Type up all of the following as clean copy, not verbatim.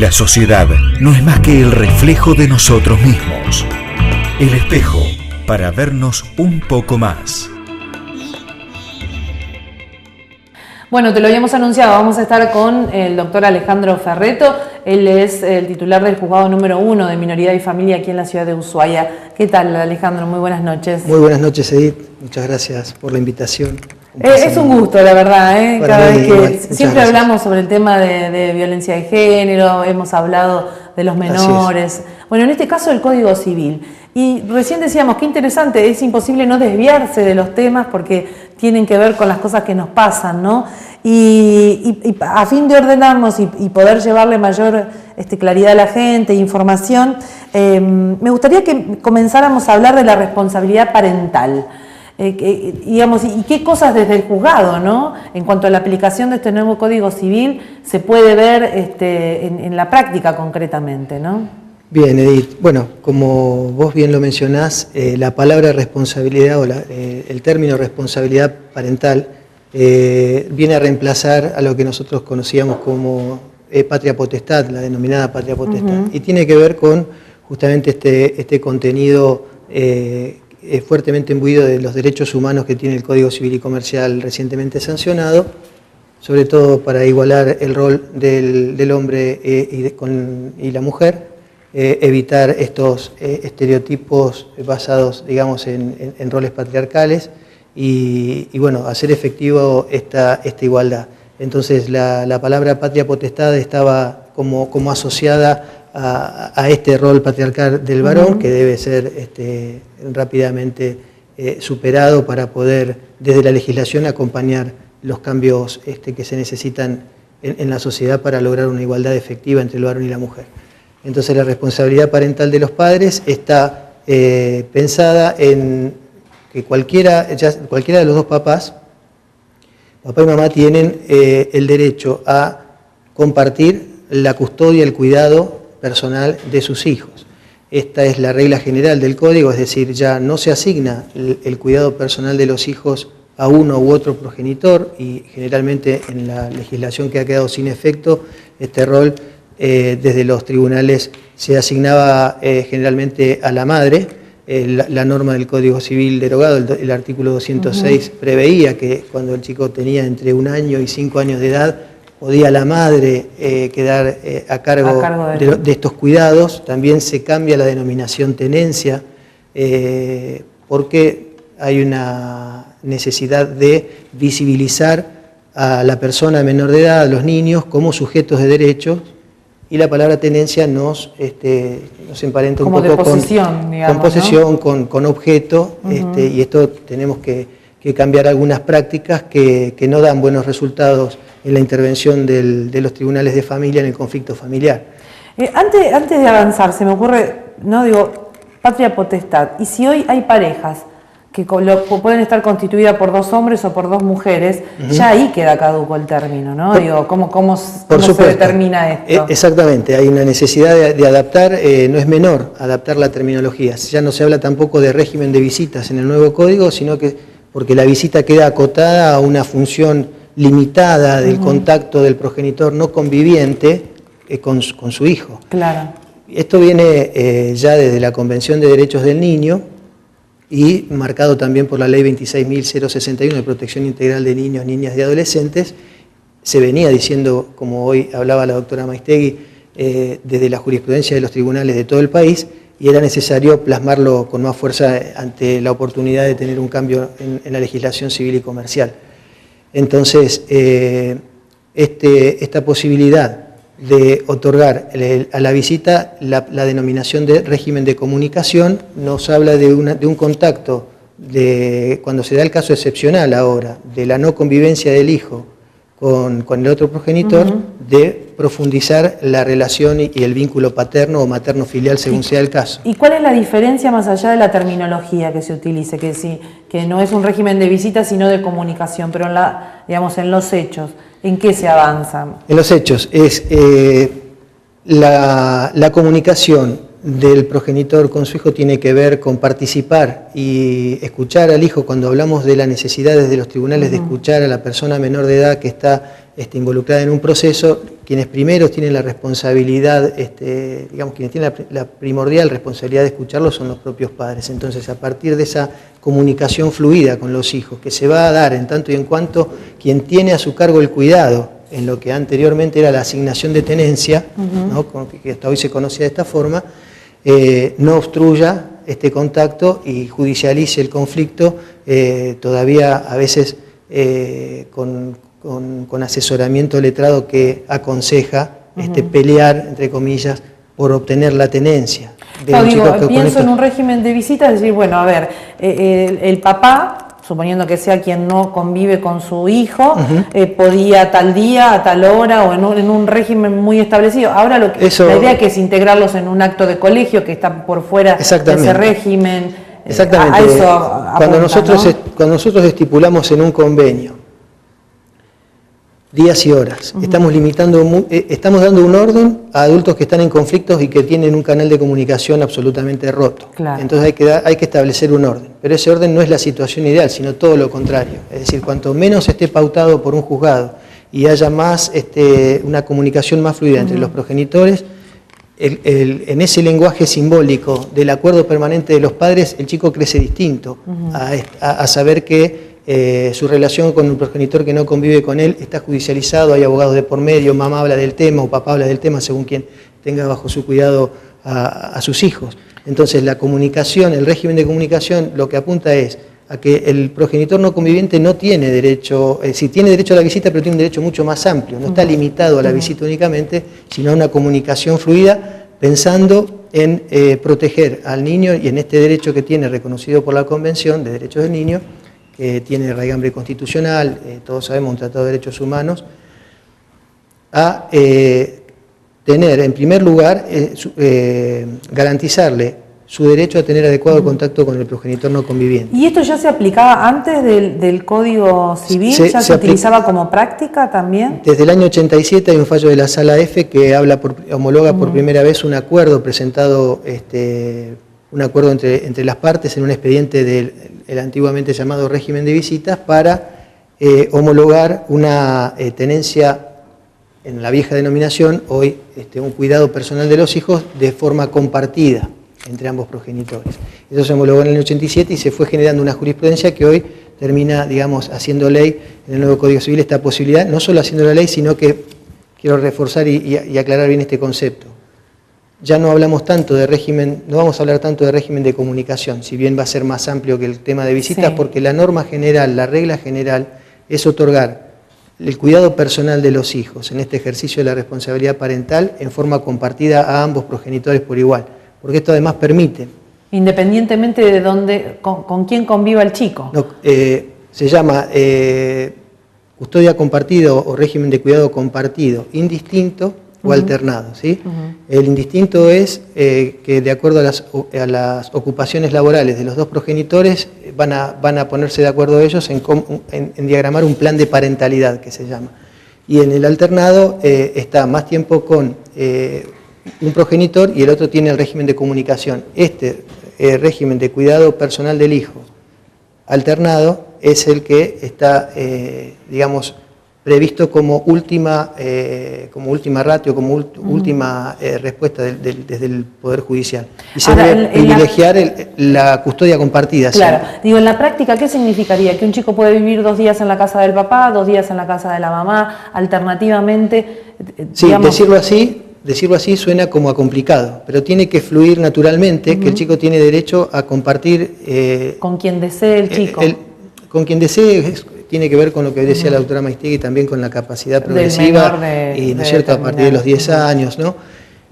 La sociedad no es más que el reflejo de nosotros mismos. El espejo para vernos un poco más. Bueno, te lo habíamos anunciado, vamos a estar con el doctor Alejandro Ferreto. Él es el titular del juzgado número 1 de Minoridad y Familia aquí en la ciudad de Ushuaia. ¿Qué tal, Alejandro? Muy buenas noches. Muy buenas noches, Edith. Muchas gracias por la invitación. Es un gusto, la verdad, cada vez que igual. siempre hablamos sobre el tema de violencia de género, hemos hablado de los menores. Bueno, en este caso el Código Civil. Y recién decíamos, qué interesante, es imposible no desviarse de los temas porque tienen que ver con las cosas que nos pasan, ¿no? Y a fin de ordenarnos y poder llevarle mayor claridad a la gente, información, me gustaría que comenzáramos a hablar de la responsabilidad parental. Digamos, y qué cosas desde el juzgado, ¿no? En cuanto a la aplicación de este nuevo Código Civil se puede ver en la práctica concretamente, ¿no? Bien, Edith. Bueno, como vos bien lo mencionás, la palabra responsabilidad o el término responsabilidad parental viene a reemplazar a lo que nosotros conocíamos como patria potestad, la denominada patria potestad. Y tiene que ver con justamente este contenido fuertemente imbuido de los derechos humanos que tiene el Código Civil y Comercial recientemente sancionado, sobre todo para igualar el rol del hombre y la mujer, evitar estos estereotipos basados, digamos, en roles patriarcales y bueno, hacer efectivo esta igualdad. Entonces la palabra patria potestad estaba como asociada a este rol patriarcal del varón, que debe ser rápidamente superado para poder, desde la legislación, acompañar los cambios que se necesitan en la sociedad para lograr una igualdad efectiva entre el varón y la mujer. Entonces la responsabilidad parental de los padres está pensada en que cualquiera de los dos papá y mamá tienen el derecho a compartir la custodia, el cuidado personal de sus hijos. Esta es la regla general del código, es decir, ya no se asigna el cuidado personal de los hijos a uno u otro progenitor y generalmente en la legislación que ha quedado sin efecto, este rol desde los tribunales se asignaba generalmente a la madre. La norma del Código Civil derogado, el artículo 206, preveía que cuando el chico tenía entre 1 año y 5 años de edad, podía la madre quedar a cargo de estos cuidados. También se cambia la denominación tenencia porque hay una necesidad de visibilizar a la persona menor de edad, a los niños, como sujetos de derechos, y la palabra tenencia nos emparenta un poco con posesión, ¿no? con objeto, y esto tenemos que cambiar algunas prácticas que no dan buenos resultados en la intervención de los tribunales de familia en el conflicto familiar. Antes de avanzar, se me ocurre, no digo, patria potestad, y si hoy hay parejas que pueden estar constituidas por 2 hombres o por 2 mujeres, ya ahí queda caduco el término, ¿no? Digo, ¿cómo se determina esto? Exactamente, hay una necesidad de adaptar, no es menor adaptar la terminología. Ya no se habla tampoco de régimen de visitas en el nuevo código, sino que porque la visita queda acotada a una función limitada del contacto del progenitor no conviviente con su hijo. Claro. Esto viene ya desde la Convención de Derechos del Niño, y marcado también por la Ley 26.061 de Protección Integral de Niños, Niñas y Adolescentes. Se venía diciendo, como hoy hablaba la doctora Maistegui, desde la jurisprudencia de los tribunales de todo el país, y era necesario plasmarlo con más fuerza ante la oportunidad de tener un cambio en la legislación civil y comercial. Entonces, esta posibilidad de otorgar a la visita la denominación de régimen de comunicación nos habla de un contacto, cuando se da el caso excepcional ahora, de la no convivencia del hijo con el otro progenitor, de profundizar la relación y el vínculo paterno o materno filial según sea el caso. ¿Y cuál es la diferencia más allá de la terminología que se utilice? Que no es un régimen de visita sino de comunicación, pero en los hechos, ¿en qué se avanza? En los hechos es la comunicación del progenitor con su hijo tiene que ver con participar y escuchar al hijo. Cuando hablamos de la necesidad desde los tribunales de escuchar a la persona menor de edad que está involucrada en un proceso, quienes primero tienen la responsabilidad, digamos, quienes tienen la primordial responsabilidad de escucharlo son los propios padres. Entonces, a partir de esa comunicación fluida con los hijos, que se va a dar en tanto y en cuanto quien tiene a su cargo el cuidado, en lo que anteriormente era la asignación de tenencia, ¿no? Que hasta hoy se conocía de esta forma, no obstruya este contacto y judicialice el conflicto, todavía a veces con asesoramiento letrado que aconseja pelear, entre comillas, por obtener la tenencia. Pienso en un régimen de visitas, es decir, bueno, a ver, el papá, suponiendo que sea quien no convive con su hijo, podía tal día, a tal hora, o en un régimen muy establecido. Ahora la idea que es integrarlos en un acto de colegio que está por fuera de ese régimen. Exactamente. A eso apunta, cuando nosotros estipulamos en un convenio días y horas, estamos dando un orden a adultos que están en conflictos y que tienen un canal de comunicación absolutamente roto. Claro. Entonces hay que establecer un orden, pero ese orden no es la situación ideal, sino todo lo contrario. Es decir, cuanto menos esté pautado por un juzgado y haya más una comunicación más fluida entre los progenitores, en ese lenguaje simbólico del acuerdo permanente de los padres, el chico crece distinto a saber que su relación con un progenitor que no convive con él está judicializado, hay abogados de por medio, mamá habla del tema o papá habla del tema según quien tenga bajo su cuidado a sus hijos. Entonces la comunicación, el régimen de comunicación lo que apunta es a que el progenitor no conviviente no tiene derecho, sí tiene derecho a la visita, pero tiene un derecho mucho más amplio, no está limitado a la visita únicamente, sino a una comunicación fluida pensando en proteger al niño y en este derecho que tiene reconocido por la Convención de Derechos del Niño, que tiene raigambre constitucional, todos sabemos, un tratado de derechos humanos, a tener, en primer lugar, garantizarle su derecho a tener adecuado contacto con el progenitor no conviviente. ¿Y esto ya se aplicaba antes del Código Civil? ¿Ya se utilizaba como práctica también? Desde el año 87 hay un fallo de la Sala F que homologa por primera vez un acuerdo presentado, un acuerdo entre las partes en un expediente del antiguamente llamado régimen de visitas para homologar una tenencia en la vieja denominación, hoy un cuidado personal de los hijos de forma compartida entre ambos progenitores. Eso se homologó en el año 87 y se fue generando una jurisprudencia que hoy termina, digamos, haciendo ley en el nuevo Código Civil esta posibilidad, no solo haciendo la ley, sino que quiero reforzar y aclarar bien este concepto. Ya no hablamos tanto de régimen, no vamos a hablar tanto de régimen de comunicación, si bien va a ser más amplio que el tema de visitas, sí, porque la norma general, la regla general, es otorgar el cuidado personal de los hijos en este ejercicio de la responsabilidad parental en forma compartida a ambos progenitores por igual, porque esto además permite... Independientemente de dónde, con quién conviva el chico. No, se llama custodia compartida o régimen de cuidado compartido, indistinto o alternado, ¿sí? El indistinto es que de acuerdo a las ocupaciones laborales de los dos progenitores van a ponerse de acuerdo ellos en diagramar un plan de parentalidad que se llama. Y en el alternado está más tiempo con un progenitor y el otro tiene el régimen de comunicación. Este régimen de cuidado personal del hijo alternado es el que está, digamos, previsto como última ratio, como última respuesta desde el Poder Judicial. Y se debe privilegiar la custodia compartida. Claro, ¿sí? Digo, en la práctica, ¿qué significaría? Que un chico puede vivir 2 días en la casa del papá, 2 días en la casa de la mamá, alternativamente. Sí, digamos, decirlo así suena como a complicado, pero tiene que fluir naturalmente, que el chico tiene derecho a compartir... con quien desee el chico. Con quien desee... Tiene que ver con lo que decía la doctora Maistegui, también con la capacidad progresiva, y ¿no es cierto?, a partir de los 10 años, ¿no?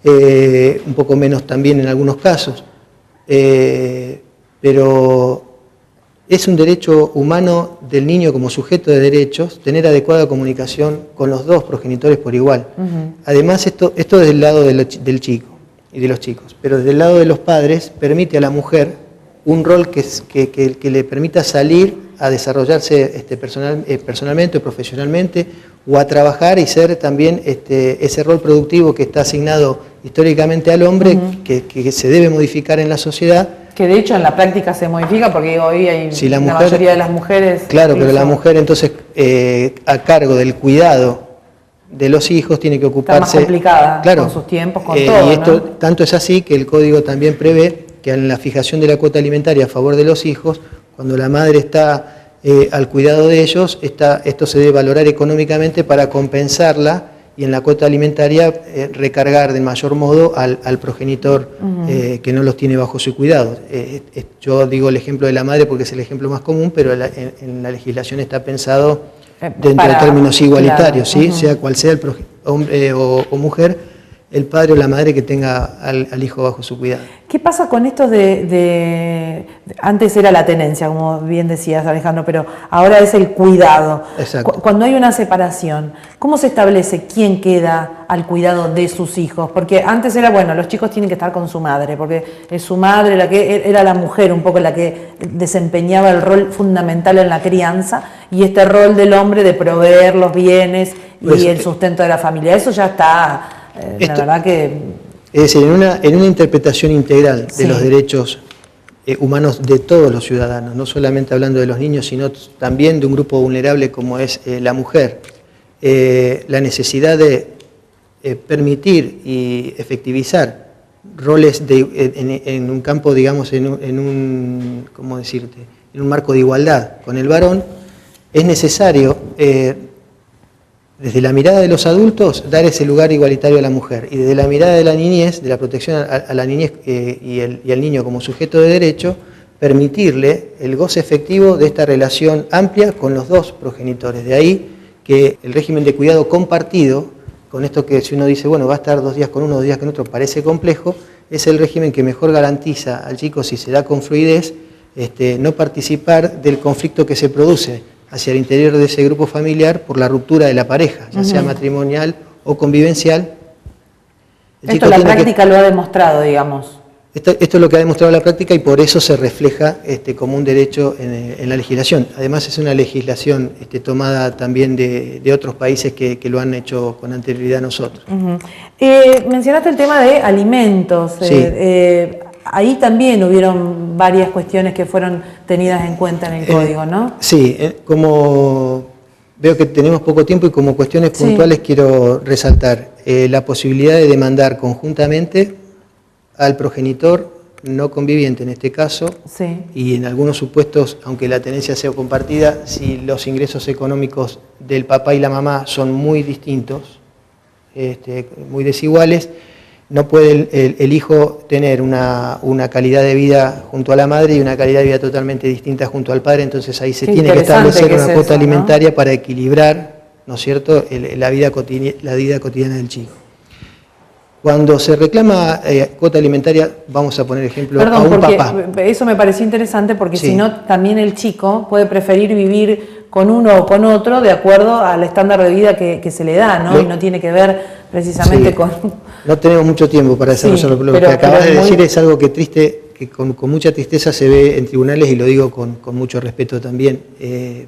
Un poco menos también en algunos casos. Pero es un derecho humano del niño como sujeto de derechos tener adecuada comunicación con los dos progenitores por igual. Además, esto desde el lado del chico y de los chicos, pero desde el lado de los padres permite a la mujer un rol que le permita salir a desarrollarse personalmente o profesionalmente, o a trabajar y ser también ese rol productivo que está asignado históricamente al hombre, que se debe modificar en la sociedad. Que de hecho en la práctica se modifica porque hoy hay la mayoría de las mujeres... Claro, pero la mujer entonces a cargo del cuidado de los hijos tiene que ocuparse... Está más complicada, claro, con sus tiempos, con todo, y esto, ¿no? Tanto es así que el Código también prevé que en la fijación de la cuota alimentaria a favor de los hijos, cuando la madre está al cuidado de ellos, esto se debe valorar económicamente para compensarla y en la cuota alimentaria recargar de mayor modo al progenitor que no los tiene bajo su cuidado. Yo digo el ejemplo de la madre porque es el ejemplo más común, pero en la legislación está pensado dentro de términos igualitarios, claro. ¿Sí? Sea cual sea el hombre o mujer, el padre o la madre que tenga al hijo bajo su cuidado. ¿Qué pasa con esto antes era la tenencia, como bien decías, Alejandro, pero ahora es el cuidado? Exacto. Cuando hay una separación, ¿cómo se establece quién queda al cuidado de sus hijos? Porque antes era, bueno, los chicos tienen que estar con su madre, porque es su madre la que era la mujer un poco la que desempeñaba el rol fundamental en la crianza, y este rol del hombre de proveer los bienes y el sustento de la familia. Eso ya está... la verdad que... Es decir, en una interpretación integral de los derechos humanos de todos los ciudadanos, no solamente hablando de los niños, sino también de un grupo vulnerable como es la mujer, la necesidad de permitir y efectivizar roles en un campo, digamos, ¿cómo decirte?, en un marco de igualdad con el varón, es necesario... desde la mirada de los adultos, dar ese lugar igualitario a la mujer. Y desde la mirada de la niñez, de la protección a la niñez y al niño como sujeto de derecho, permitirle el goce efectivo de esta relación amplia con los dos progenitores. De ahí que el régimen de cuidado compartido, con esto que si uno dice, bueno, va a estar 2 días con uno, 2 días con otro, parece complejo, es el régimen que mejor garantiza al chico, si se da con fluidez, no participar del conflicto que se produce hacia el interior de ese grupo familiar por la ruptura de la pareja, ya sea matrimonial o convivencial. Esto la práctica lo ha demostrado, digamos. Esto es lo que ha demostrado la práctica y por eso se refleja como un derecho en la legislación. Además es una legislación tomada también de otros países que lo han hecho con anterioridad a nosotros. Mencionaste el tema de alimentos. Sí. Ahí también hubieron varias cuestiones que fueron tenidas en cuenta en el código, ¿no? Sí, como veo que tenemos poco tiempo y como cuestiones puntuales quiero resaltar la posibilidad de demandar conjuntamente al progenitor no conviviente en este caso, y en algunos supuestos, aunque la tenencia sea compartida, si los ingresos económicos del papá y la mamá son muy distintos, muy desiguales, no puede el hijo tener una calidad de vida junto a la madre y una calidad de vida totalmente distinta junto al padre, entonces ahí se tiene que establecer una cuota alimentaria, ¿no?, para equilibrar, ¿no es cierto?, la vida cotidiana del chico. Cuando se reclama cuota alimentaria, vamos a poner ejemplo a un papá. Eso me pareció interesante porque si no, también el chico puede preferir vivir con uno o con otro de acuerdo al estándar de vida que se le da, ¿no? Y no tiene que ver precisamente con... No tenemos mucho tiempo para desarrollarlo, pero lo que acabas de decir es algo que con mucha tristeza se ve en tribunales, y lo digo con mucho respeto también,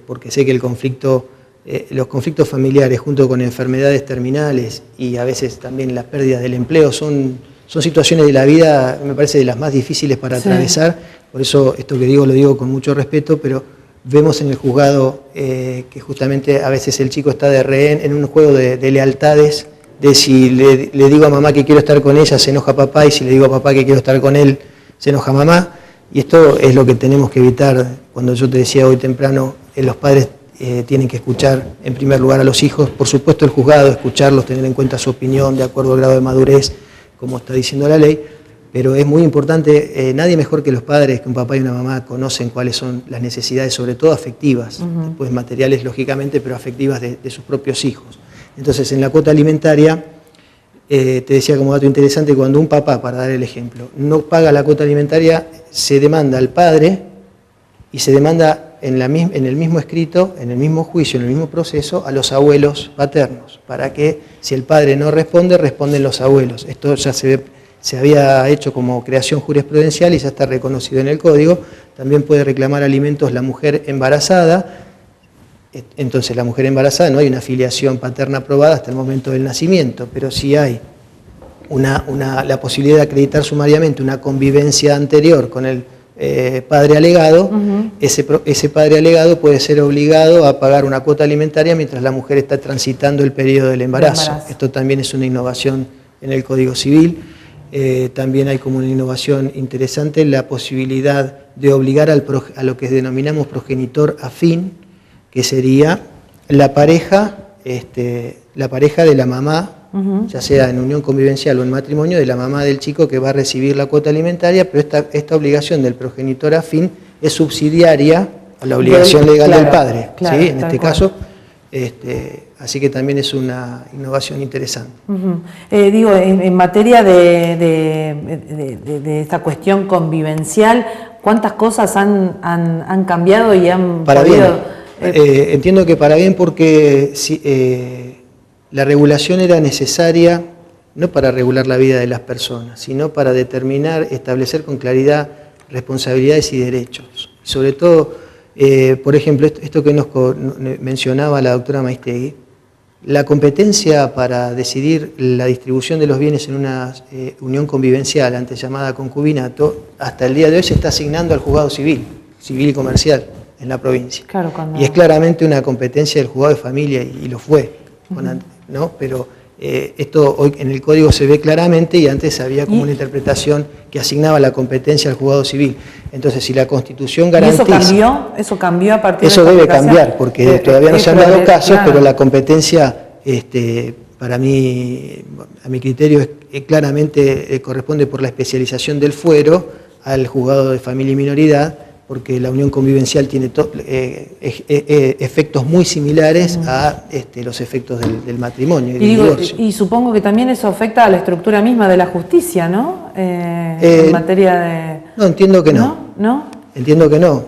porque sé que los conflictos familiares junto con enfermedades terminales y a veces también la pérdida del empleo son situaciones de la vida, me parece, de las más difíciles para atravesar. Por eso esto que digo lo digo con mucho respeto, pero vemos en el juzgado que justamente a veces el chico está de rehén en un juego de lealtades, de si le digo a mamá que quiero estar con ella, se enoja papá, y si le digo a papá que quiero estar con él, se enoja mamá. Y esto es lo que tenemos que evitar. Cuando yo te decía hoy temprano, los padres tienen que escuchar en primer lugar a los hijos, por supuesto el juzgado, escucharlos, tener en cuenta su opinión de acuerdo al grado de madurez, como está diciendo la ley, pero es muy importante, nadie mejor que los padres, que un papá y una mamá, conocen cuáles son las necesidades, sobre todo afectivas, pues materiales lógicamente, pero afectivas de sus propios hijos. Entonces en la cuota alimentaria, te decía como dato interesante, cuando un papá, para dar el ejemplo, no paga la cuota alimentaria, se demanda al padre y se demanda en el mismo escrito, en el mismo juicio, en el mismo proceso, a los abuelos paternos, para que si el padre no responde, responden los abuelos. Esto ya se había hecho como creación jurisprudencial y ya está reconocido en el Código. también puede reclamar alimentos la mujer embarazada. Entonces, la mujer embarazada no hay una filiación paterna aprobada hasta el momento del nacimiento, pero sí hay la posibilidad de acreditar sumariamente una convivencia anterior con el padre alegado. Ese padre alegado puede ser obligado a pagar una cuota alimentaria mientras la mujer está transitando el periodo del embarazo. Esto también es una innovación en el Código Civil. También hay como una innovación interesante la posibilidad de obligar a lo que denominamos progenitor afín, que sería la pareja de la mamá, ya sea en unión convivencial o en matrimonio, de la mamá del chico que va a recibir la cuota alimentaria, pero esta obligación del progenitor afín es subsidiaria a la obligación legal del padre, ¿sí? En este caso, así que también es una innovación interesante. Digo, en materia de esta cuestión convivencial, ¿cuántas cosas han cambiado y han para podido... bien. Entiendo que para bien, porque la regulación era necesaria no para regular la vida de las personas, sino para establecer con claridad responsabilidades y derechos. Sobre todo, por ejemplo, esto que nos mencionaba la doctora Maistegui, la competencia para decidir la distribución de los bienes en una unión convivencial, antes llamada concubinato, hasta el día de hoy se está asignando al juzgado civil y comercial en la provincia. Claro, y es claramente una competencia del juzgado de familia, y lo fue, ¿no? Pero esto hoy en el código se ve claramente, y antes había como una interpretación que asignaba la competencia al juzgado civil. Entonces, si la Constitución garantiza... ¿Eso cambió a partir de esta debe cambiar, porque todavía no se han dado casos, claro. Pero la competencia, para mí, a mi criterio, claramente corresponde por la especialización del fuero al juzgado de familia y minoridad, porque la unión convivencial tiene efectos muy similares a los efectos del matrimonio y del divorcio. Y supongo que también eso afecta a la estructura misma de la justicia, ¿no? En materia de... No, entiendo que no. ¿No? Entiendo que no.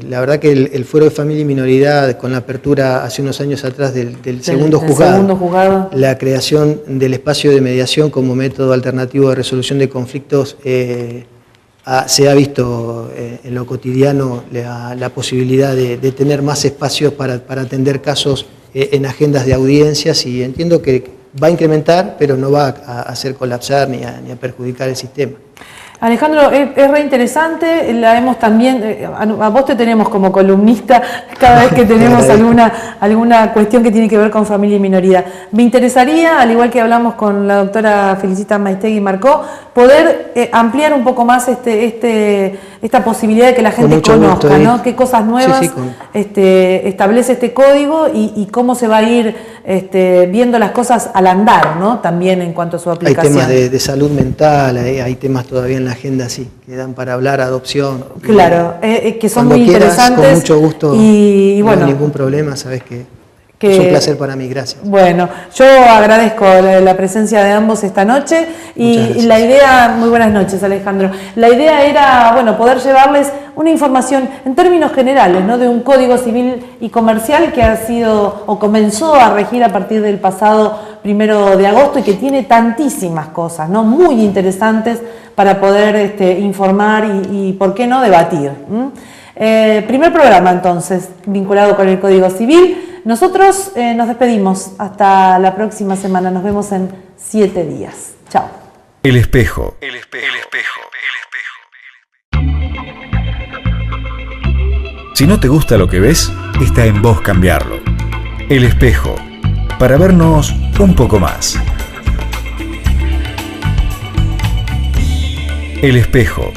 La verdad que el fuero de familia y minoridad, con la apertura hace unos años atrás del segundo juzgado, la creación del espacio de mediación como método alternativo de resolución de conflictos, se ha visto en lo cotidiano la posibilidad de tener más espacios para atender casos en agendas de audiencias, y entiendo que va a incrementar, pero no va a hacer colapsar ni a perjudicar el sistema. Alejandro, es re interesante, la hemos también, a vos te tenemos como columnista cada vez que tenemos alguna cuestión que tiene que ver con familia y minoría. Me interesaría, al igual que hablamos con la doctora Felicita Maistegui Marcó, poder ampliar un poco más esta posibilidad de que la gente conozca, ¿no? Qué cosas nuevas establece este código y cómo se va a ir viendo las cosas al andar, ¿no? También en cuanto a su aplicación. Hay temas de salud mental, hay temas todavía en la agenda, sí, que dan para hablar, adopción. Claro, que son muy interesantes. Con mucho gusto, y bueno, no hay ningún problema, sabes que es un placer para mí, gracias. Bueno, yo agradezco la presencia de ambos esta noche y la idea, muy buenas noches Alejandro, la idea era, bueno, poder llevarles una información en términos generales, ¿no? De un código civil y comercial que ha sido o comenzó a regir a partir del pasado 1 de agosto y que tiene tantísimas cosas, ¿no? Muy interesantes para poder informar y por qué no, debatir. Primer programa entonces, vinculado con el Código Civil. Nosotros nos despedimos hasta la próxima semana, nos vemos en 7 días. Chao. El espejo. Si no te gusta lo que ves, está en vos cambiarlo. El espejo, para vernos un poco más. El espejo.